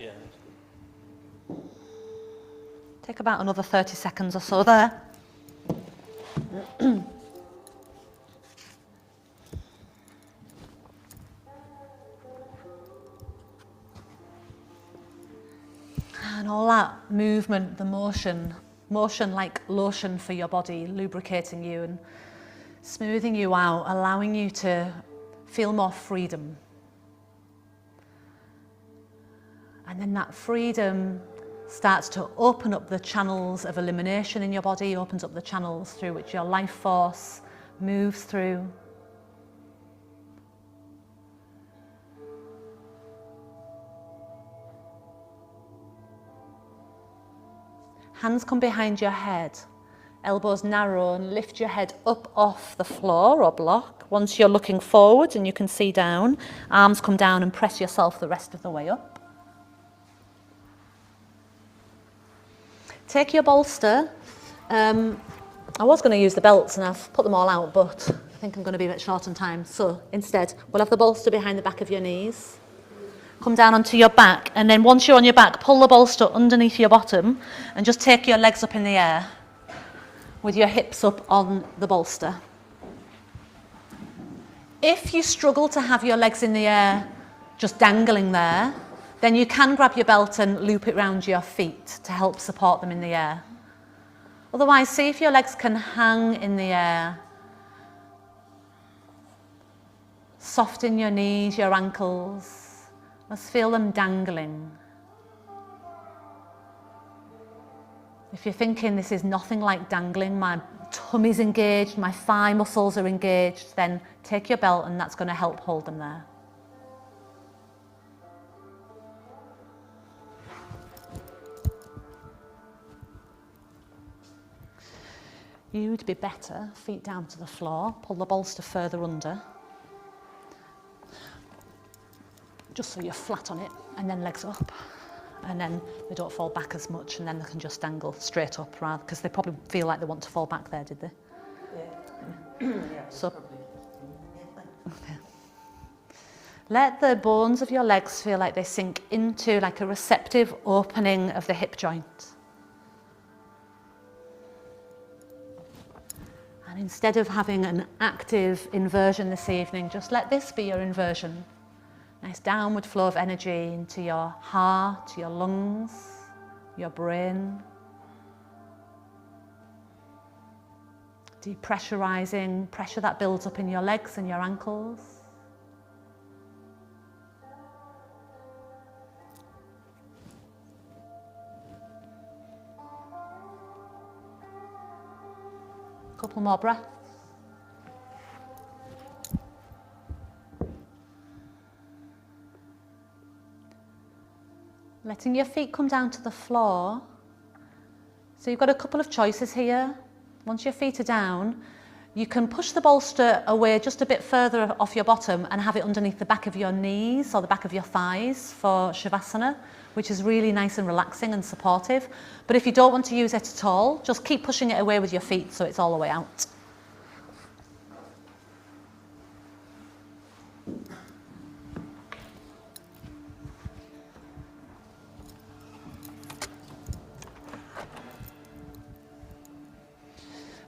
Take about another 30 seconds or so there. And all that movement, the motion like lotion for your body, lubricating you and smoothing you out, allowing you to feel more freedom. And then that freedom starts to open up the channels of elimination in your body, opens up the channels through which your life force moves through. Hands come behind your head, elbows narrow, and lift your head up off the floor or block. Once you're looking forward and you can see down, arms come down and press yourself the rest of the way up. Take your bolster. I was going to use the belts and I've put them all out, but I think I'm going to be a bit short on time. So instead, we'll have the bolster behind the back of your knees. Come down onto your back, and then once you're on your back, pull the bolster underneath your bottom and just take your legs up in the air with your hips up on the bolster. If you struggle to have your legs in the air just dangling there, then you can grab your belt and loop it round your feet to help support them in the air. Otherwise, see if your legs can hang in the air. Soften your knees, your ankles. Let's feel them dangling. If you're thinking this is nothing like dangling, my tummy's engaged, my thigh muscles are engaged, then take your belt and that's going to help hold them there. You'd be better, feet down to the floor, pull the bolster further under. Just so you're flat on it, and then legs up, and then they don't fall back as much, and then they can just dangle straight up, rather, because they probably feel like they want to fall back there, did they? Yeah. So, okay. Let the bones of your legs feel like they sink into like a receptive opening of the hip joint. And instead of having an active inversion this evening, just let this be your inversion. Nice downward flow of energy into your heart, your lungs, your brain. Depressurizing, pressure that builds up in your legs and your ankles. A couple more breaths. Letting your feet come down to the floor. So you've got a couple of choices here. Once your feet are down, You can push the bolster away just a bit further off your bottom and have it underneath the back of your knees or the back of your thighs for Shavasana, which is really nice and relaxing and supportive. But if you don't want to use it at all, just keep pushing it away with your feet so it's all the way out.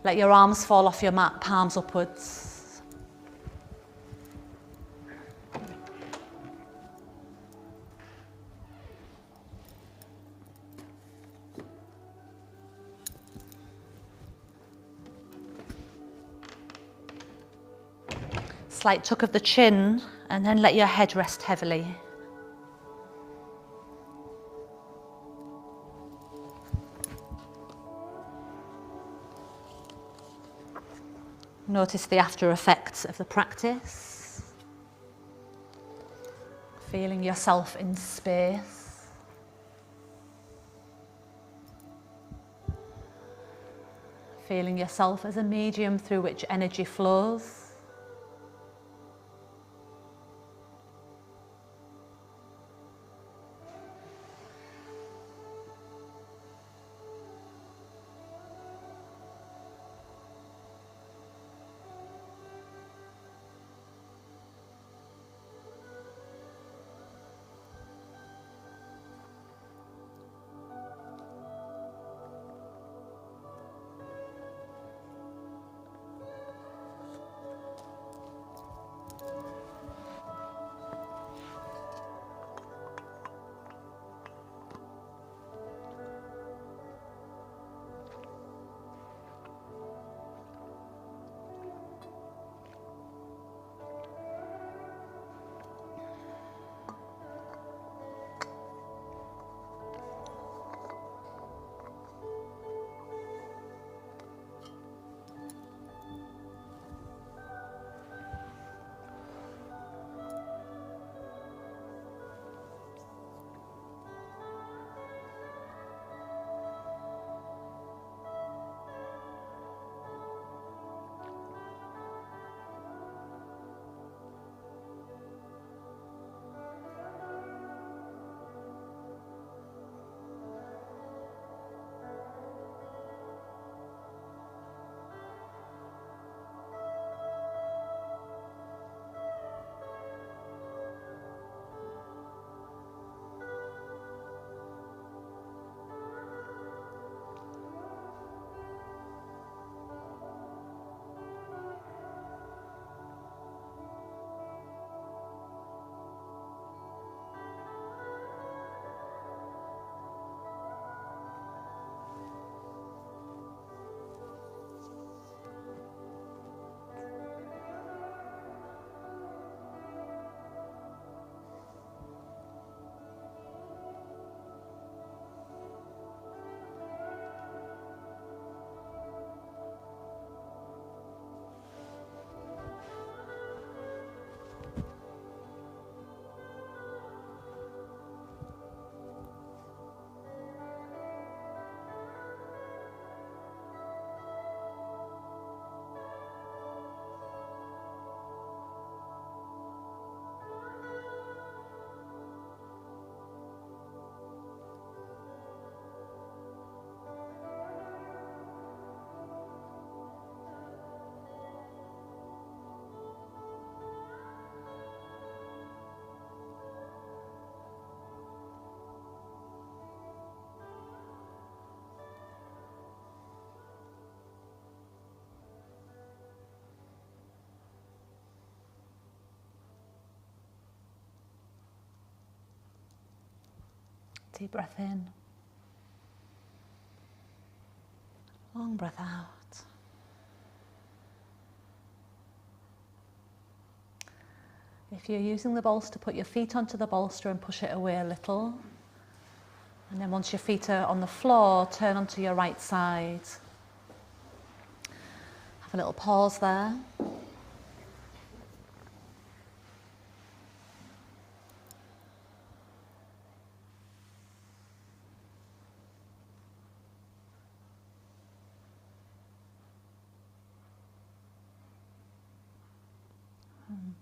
Let your arms fall off your mat, palms upwards. Slight tuck of the chin, and then let your head rest heavily. Notice the after effects of the practice. Feeling yourself in space. Feeling yourself as a medium through which energy flows. Deep breath in. Long breath out. If you're using the bolster, put your feet onto the bolster and push it away a little. And then once your feet are on the floor, turn onto your right side. Have a little pause there.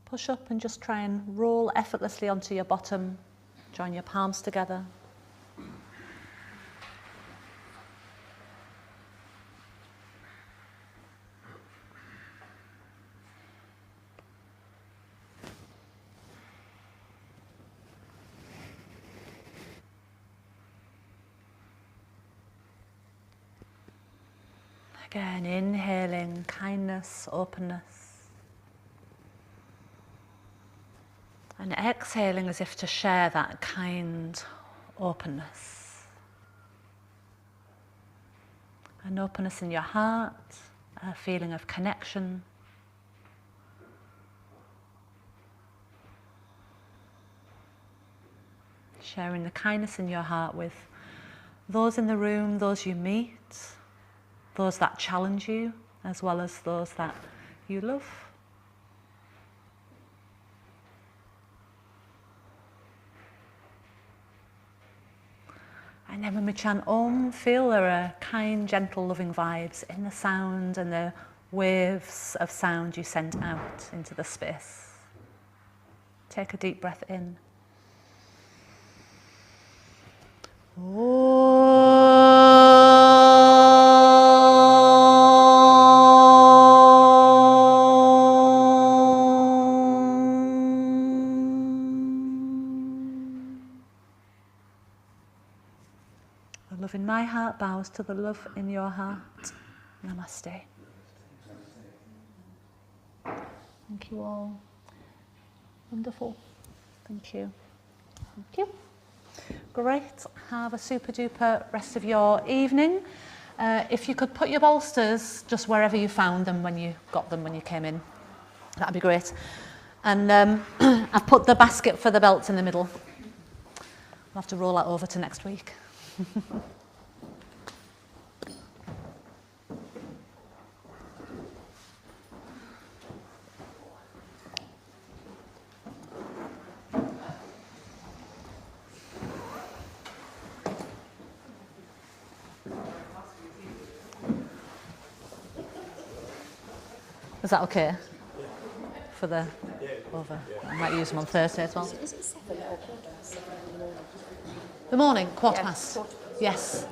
Push up and just try and roll effortlessly onto your bottom. Join your palms together. Again, inhaling kindness, openness. And exhaling as if to share that kind openness. An openness in your heart, a feeling of connection. Sharing the kindness in your heart with those in the room, those you meet, those that challenge you, as well as those that you love. And then when we chant Om, feel there are kind, gentle, loving vibes in the sound and the waves of sound you send out into the space. Take a deep breath in. The love in my heart bows to the love in your heart. Namaste. Thank you all. Wonderful. Thank you. Thank you. Great. Have a super duper rest of your evening. If you could put your bolsters just wherever you found them when you got them when you came in, that'd be great. And I've put the basket for the belts in the middle. I'll have to roll that over to next week. Is that okay? For the over? I might use them on Thursday as well. Is it 7 or quarter past 7 in the morning? The morning, quarter past. Quarter Yes.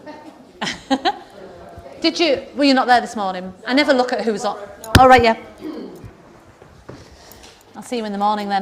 Were you not there this morning? I never look at who's on. All right, yeah. I'll see you in the morning then.